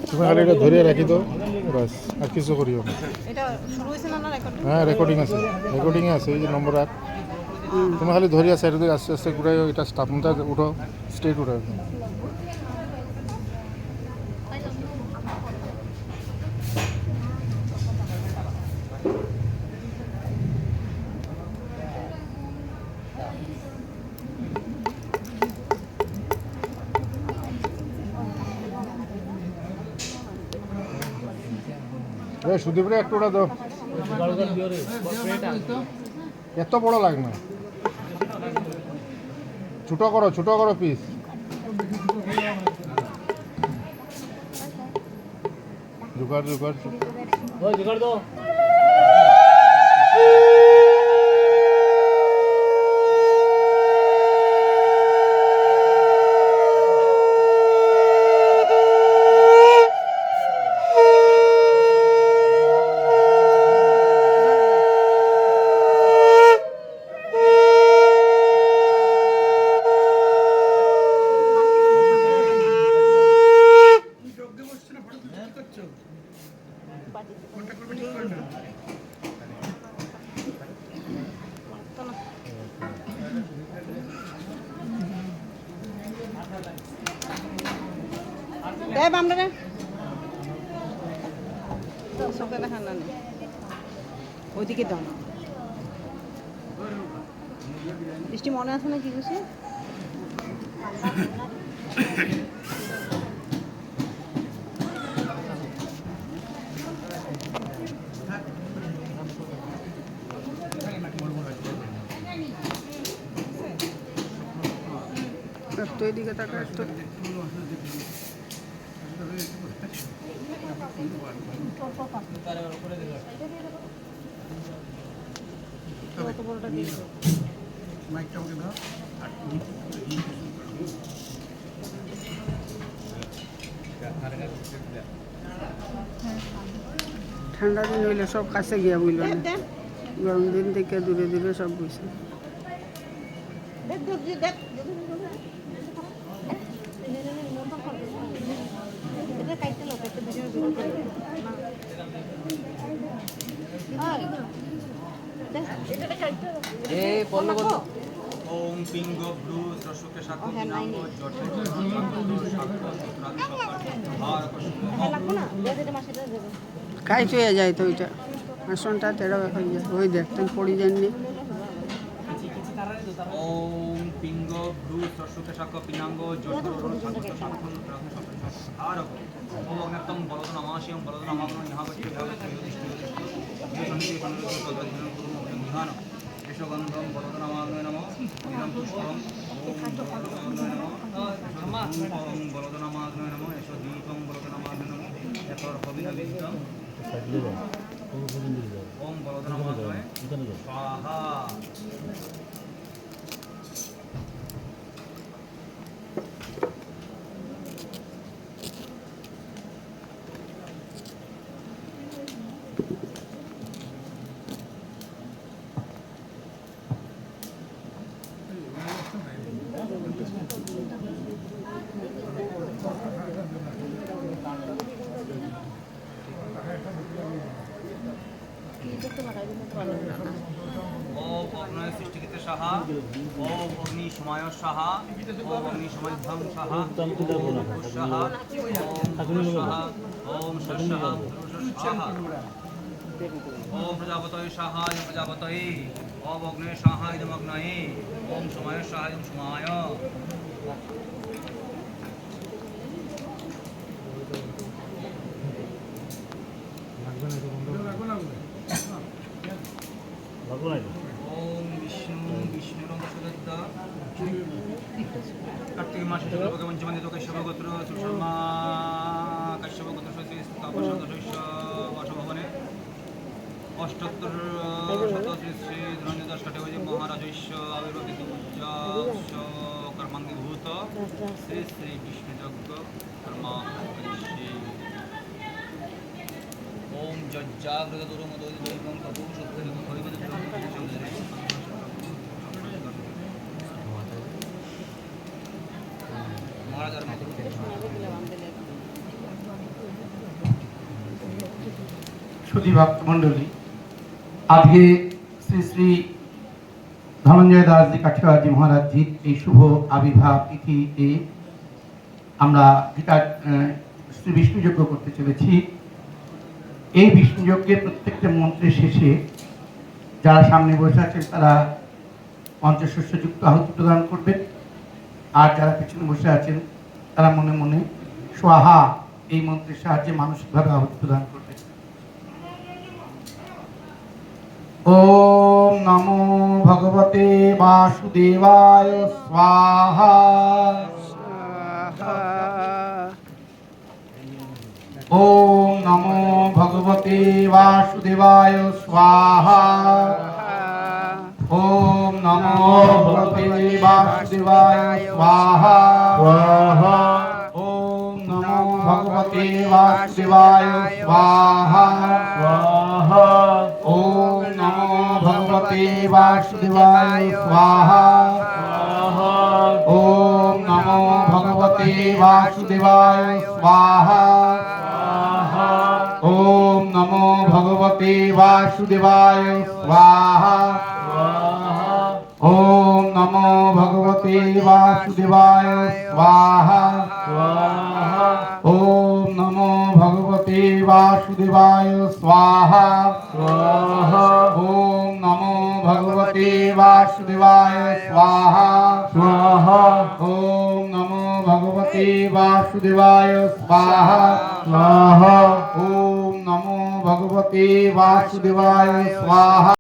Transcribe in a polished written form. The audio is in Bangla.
তুমি খালি এটা ধরে রাখি দাও বাস, আর কিছু করিও না। এটা শুরু হয়েছে না রেকর্ডিং? হ্যাঁ রেকর্ডিং আছে, রেকর্ডিংয়ে আছে, এই যে নম্বর 8। তুমি খালি ধরিয়া সাইড দিয়ে আস্তে আস্তে ঘুরাই, এটা স্টাফটা উঠো, স্ট্রেট উঠো একদম। সুদীপরে একটু ওটা দাও, এত বড় লাগ না, ছোট করো পিস। জোগাড় দাও। আমরা চোখে দেখা না, ওইদিকে দাও। বৃষ্টি মনে আছে না কি কিছু? একটু এদিকে তাকা, একটু ঠান্ডা দিন হইলে সব কাছে গিয়া বইল, গরম দিন থেকে দূরে দূরে সব বইছে। ওম পিঙ্গ ব্লু রসকে শাকো নাম জটে কাই চুয়ে যায় তো ওইটা আসনটা তেড়া হয়ে যায়, ওই দেখ তুমি পড়ি যাননি। ওম পিঙ্গ ব্লু রসকে শাকো পিনাঙ্গ জটে শাকো আর ওম অগ্নতম বলদ নমাশিয়ম বলদ নমাগ্ন নিহাগচ্ছ নিহান গন্ধম বলদ নমাগ্ন নমঃ নিরম পুষ্পম ওম বলদ নমাগ্ন নমঃ এষ দীপং বলদ নমাগ্ন নমঃ এতর পবিত্র বিদ্যম ওম বলদ নমাগ্ন স্বাহা। ওম অগ্নয় সৃষ্টিকৃত সাহা, ওম অগ্নি সময় সাহা, ওম অগ্নি সময়ধ্বং সাহা, ওম সাহা, ওম সাহা, ওম সাহা, সাহা, ওম প্রজাপতয়ে সাহা, প্রজাপতয়ে, ওম অগ্নয়ে সাহা ইদম অগ্নয়ে, ওম সময় সাহা ইদম সময়। ওম বিষ্ণু বিষ্ণুরং সুদত্ত কার্তিক মাসে শুক্লপক্ষে পঞ্চমী তো কাশ্যপগোত্র সুষমা কাশ্যপগোত্র তাপসদস্য বাসভবনে অষ্টোত্তর শত শ্রী শ্রী ধনঞ্জয় ষষ্ঠে মহারাজস্য আবির্ভূত কর্মাঙ্গীভূত শ্রী শ্রী বিষ্ণুযজ্ঞ কর্মা। ওম যজ্জাগ্রত দুরমদোদি দৈবং কপু সত্যি হরিবদ মহারাজার মতো সুধী ভক্তমণ্ডলী, আজকে শ্রী শ্রী ধনঞ্জয় দাসজি কাঠিয়ারজি মহারাজজির এই শুভ আবির্ভাব তিথিতে আমরা গীতা শ্রী বিষ্ণুযজ্ঞ করতে চলেছি। এই বিষ্ণুযজ্ঞে প্রত্যেকটা মন্ত্রের শেষে যারা সামনে বসে আছেন তারা পঞ্চশস্যযুক্ত আহুতি প্রদান করবেন, আর যারা পিছনে বসে আছেন তারা মনে মনে স্বাহা এই মন্ত্রের সাহায্যে মানসিকভাবে আহুতি প্রদান করবেন। ওম নমো ভগবতে বাসুদেবায় স্বাহা। ওম নমো ভগবতে বাসুদেবায় স্বাহা। ওম নমো ভগবতে বাসুদেবায় স্বাহা। ওম নমো ভগবতে বাসুদেবায় স্বাহা। ওম নমো ভগবতে বাসুদেবায় স্বাহা। ওম নমো ভগবতে বাসুদেবায় স্বাহা। ওম নমো ভগবতে বাসুদেবায় স্বাহা। ওম নমো ভগবতে বাসুদেবায় স্বাহা। ওম নমো ভগবতে বাসুদেবায় স্বাহা। ওম নমো ভগবতে বাসুদেবায় স্বাহা। ওম নমো ভগবতে বাসুদেবায় স্বাহা। ওম নমো ভগবতে বাসুদেবায় স্বাহা।